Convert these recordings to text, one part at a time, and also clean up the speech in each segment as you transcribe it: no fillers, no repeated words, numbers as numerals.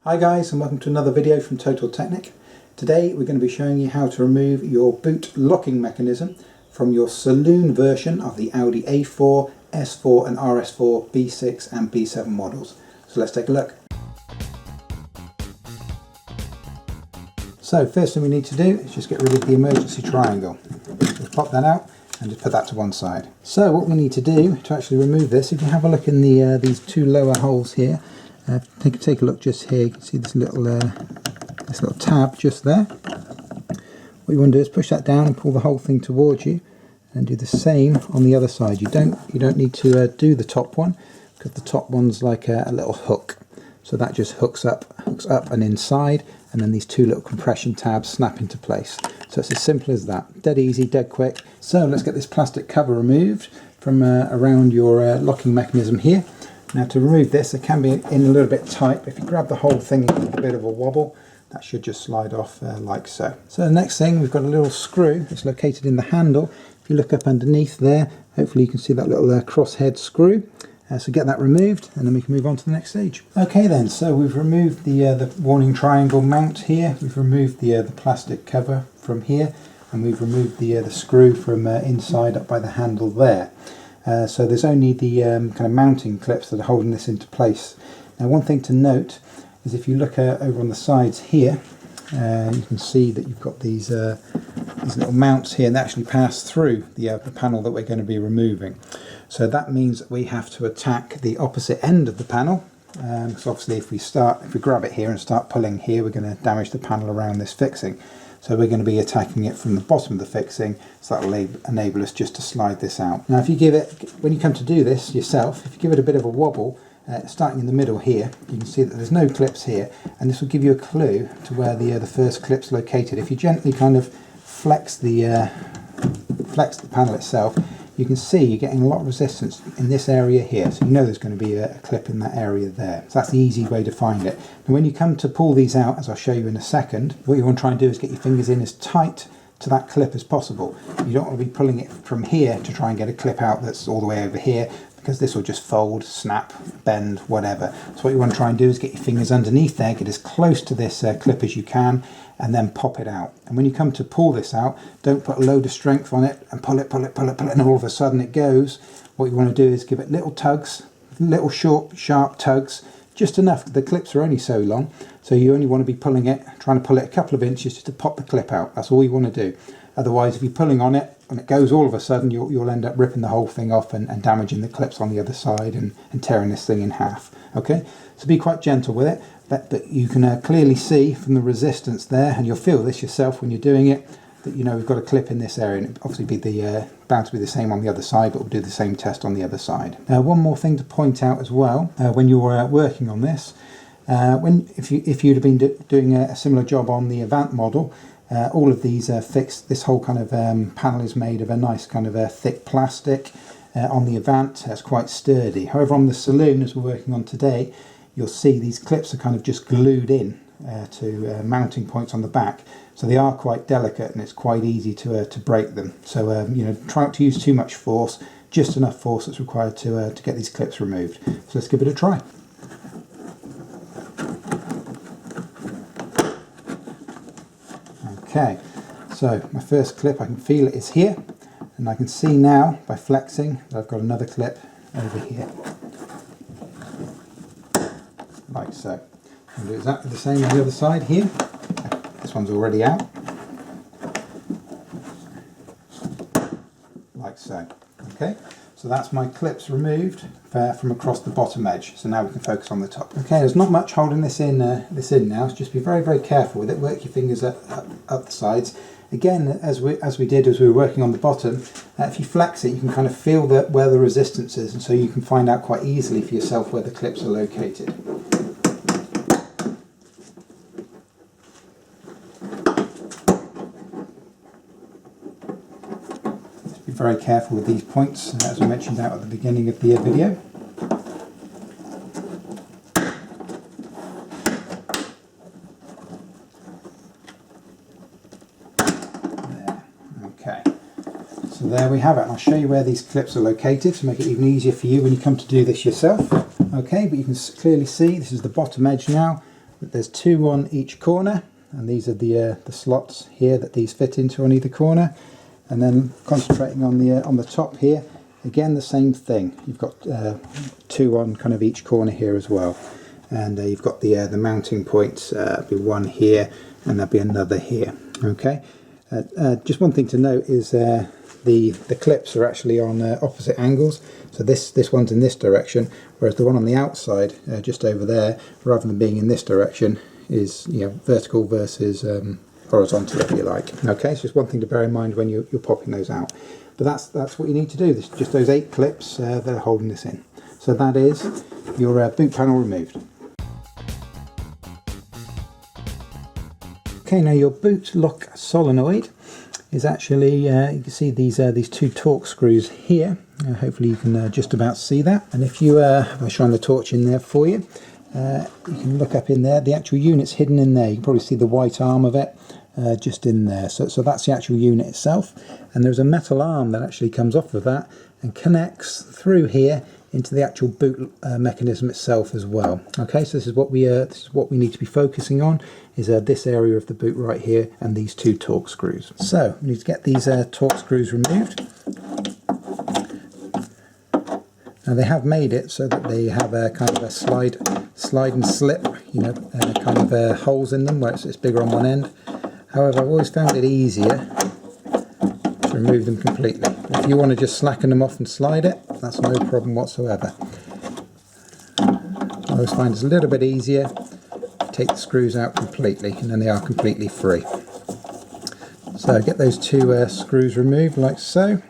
Hi guys, and welcome to another video from Technik. Today we're going to be showing you how to remove your boot locking mechanism from your saloon version of the Audi A4, S4 and RS4 B6 and B7 models. So let's take a look. So first thing we need to do is just get rid of the emergency triangle. Just pop that out and just put that to one side. So what we need to do to actually remove this, if you have a look in the these two lower holes here, take a look just here. You can see this little tab just there. What you want to do is push that down and pull the whole thing towards you, and do the same on the other side. You don't need to do the top one, because the top one's like a little hook, so that just hooks up and inside, and then these two little compression tabs snap into place. So it's as simple as that. Dead easy, dead quick. So let's get this plastic cover removed from around your locking mechanism here. Now to remove this, it can be in a little bit tight, but if you grab the whole thing and give it a bit of a wobble, that should just slide off like so. So the next thing, we've got a little screw. It's located in the handle. If you look up underneath there, hopefully you can see that little crosshead screw. So get that removed, and then we can move on to the next stage. Okay then, so we've removed the warning triangle mount here. We've removed the plastic cover from here, and we've removed the screw from inside up by the handle there. So there's only the kind of mounting clips that are holding this into place. Now one thing to note is if you look over on the sides here, you can see that you've got these little mounts here, and they actually pass through the panel that we're going to be removing. So that means that we have to attack the opposite end of the panel. So obviously if we grab it here and start pulling here, we're going to damage the panel around this fixing. So we're going to be attacking it from the bottom of the fixing, so that will enable us just to slide this out. Now if you when you come to do this yourself, if you give it a bit of a wobble, starting in the middle here, you can see that there's no clips here, and this will give you a clue to where the first clip's located. If you gently kind of flex the panel itself, you can see you're getting a lot of resistance in this area here, so you know there's going to be a clip in that area there. So that's the easy way to find it. And when you come to pull these out, as I'll show you in a second, what you want to try and do is get your fingers in as tight to that clip as possible. You don't want to be pulling it from here to try and get a clip out that's all the way over here, because this will just fold, snap, bend, whatever. So what you want to try and do is get your fingers underneath there, get as close to this clip as you can, and then pop it out. And when you come to pull this out, don't put a load of strength on it and pull it, and all of a sudden it goes. What you want to do is give it little tugs, little short, sharp tugs, just enough. The clips are only so long, so you only want to be trying to pull it a couple of inches just to pop the clip out. That's all you want to do. Otherwise, if you're pulling on it and it goes all of a sudden, you'll end up ripping the whole thing off and damaging the clips on the other side and tearing this thing in half. Okay, so be quite gentle with it, but you can clearly see from the resistance there, and you'll feel this yourself when you're doing it, that you know we've got a clip in this area, and it'll obviously be bound to be the same on the other side, but we'll do the same test on the other side. One more thing to point out as well, when you're working on this, if you'd have been doing a similar job on the Avant model, all of these are fixed. This whole kind of panel is made of a nice kind of thick plastic. On the Avant, it's quite sturdy. However, on the Saloon, as we're working on today, you'll see these clips are kind of just glued in to mounting points on the back. So they are quite delicate, and it's quite easy to break them. So you know, try not to use too much force, just enough force that's required to get these clips removed. So let's give it a try. Okay, so my first clip, I can feel it is here, and I can see now by flexing that I've got another clip over here, like so. I'll do exactly the same on the other side here. This one's already out, like so. Okay, so that's my clips removed from across the bottom edge. So now we can focus on the top. Okay, there's not much holding this in now. So just be very, very careful with it. Work your fingers up the sides. Again, as we did as we were working on the bottom, if you flex it, you can kind of feel where the resistance is, and so you can find out quite easily for yourself where the clips are located. Just be very careful with these points, as I mentioned out at the beginning of the video. So there we have it, and I'll show you where these clips are located to make it even easier for you when you come to do this yourself. Okay, but you can clearly see this is the bottom edge now. There's two on each corner, and these are the slots here that these fit into on either corner. And then concentrating on the top here, again the same thing. You've got two on kind of each corner here as well, and you've got the mounting points. Be one here, and there'll be another here. Okay. Just one thing to note is the clips are actually on opposite angles. So this one's in this direction, whereas the one on the outside, just over there, rather than being in this direction, is vertical versus horizontal, if you like. Okay, so just one thing to bear in mind when you're popping those out. But that's what you need to do. This just those 8 clips that are holding this in. So that is your boot panel removed. Okay, now your boot lock solenoid is actually, you can see these 2 torque screws here. Hopefully you can just about see that. And if you, if I shine the torch in there for you, you can look up in there. The actual unit's hidden in there. You can probably see the white arm of it just in there. So that's the actual unit itself. And there's a metal arm that actually comes off of that and connects through here into the actual boot mechanism itself as well. Okay, so this is what we need to be focusing on, is this area of the boot right here and these 2 torque screws. So we need to get these torque screws removed. Now they have made it so that they have a kind of a slide and slip, kind of holes in them where it's bigger on one end. However, I've always found it easier to remove them completely. If you want to just slacken them off and slide it, that's no problem whatsoever. I always find it's a little bit easier to take the screws out completely, and then they are completely free. So get those 2 screws removed like so,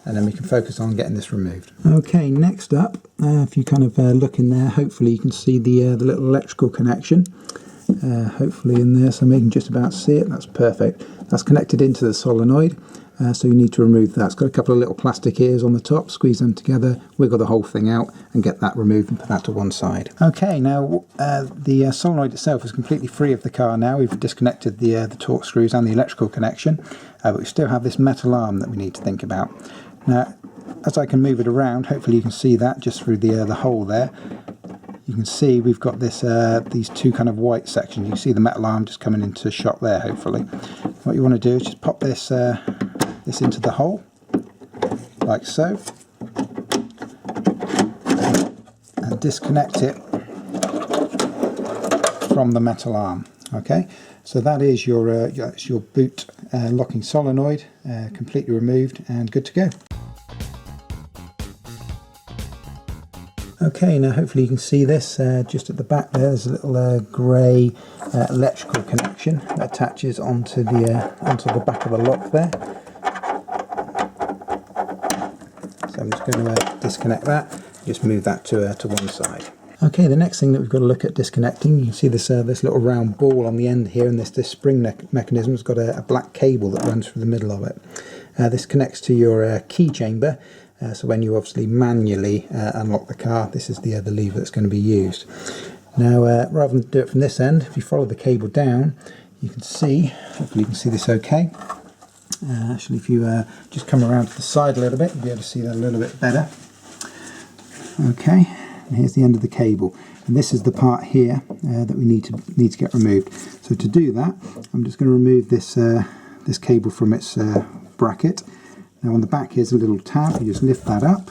and then we can focus on getting this removed. Okay, next up, if you kind of look in there, hopefully you can see the little electrical connection. Hopefully in there, so you can just about see it. That's perfect. That's connected into the solenoid, so you need to remove that. It's got a couple of little plastic ears on the top. Squeeze them together, wiggle the whole thing out, and get that removed and put that to one side. Okay, now the solenoid itself is completely free of the car now. We've disconnected the torque screws and the electrical connection, but we still have this metal arm that we need to think about. Now, as I can move it around, hopefully you can see that just through the hole there. You can see we've got this these 2 kind of white sections. You can see the metal arm just coming into shot there, hopefully. What you want to do is just pop this this into the hole, like so, and disconnect it from the metal arm. Okay, so that is your boot locking solenoid, completely removed and good to go. Okay, now hopefully you can see this just at the back there. There's a little grey electrical connection that attaches onto the back of the lock there. So I'm just going to disconnect that. Just move that to one side. Okay, the next thing that we've got to look at disconnecting, you can see this little round ball on the end here, and this spring mechanism has got a black cable that runs through the middle of it. This connects to your key chamber. So when you obviously manually unlock the car, this is the lever that's going to be used. Now, rather than do it from this end, if you follow the cable down, you can see, hopefully you can see this okay. Actually, if you just come around to the side a little bit, you'll be able to see that a little bit better. Okay, and here's the end of the cable. And this is the part here that we need to get removed. So to do that, I'm just going to remove this cable from its bracket. Now on the back here's a little tab. You just lift that up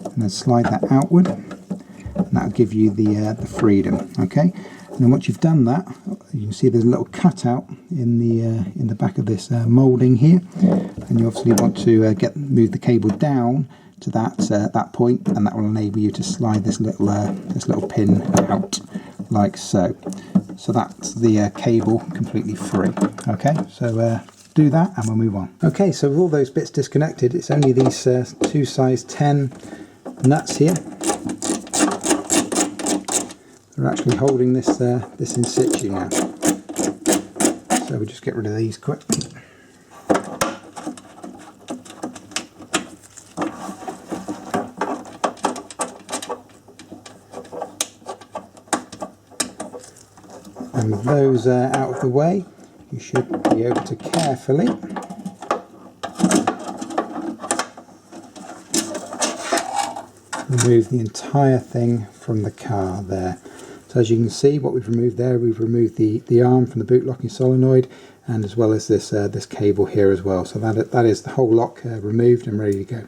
and then slide that outward, and that'll give you the freedom. Okay, and then once you've done that, you can see there's a little cutout in the back of this moulding here, and you obviously want to move the cable down to that point, and that will enable you to slide this little pin out like so. So that's the cable completely free. Okay, so do that and we'll move on. Okay, so with all those bits disconnected, it's only these 2 size 10 nuts here. They're actually holding this in situ now. So we'll just get rid of these quick. And with those out of the way, you should be able to carefully remove the entire thing from the car there. So So as you can see, what we've removed there, we've removed the arm from the boot locking solenoid, and as well as this this cable here as well. So that is the whole lock removed and ready to go.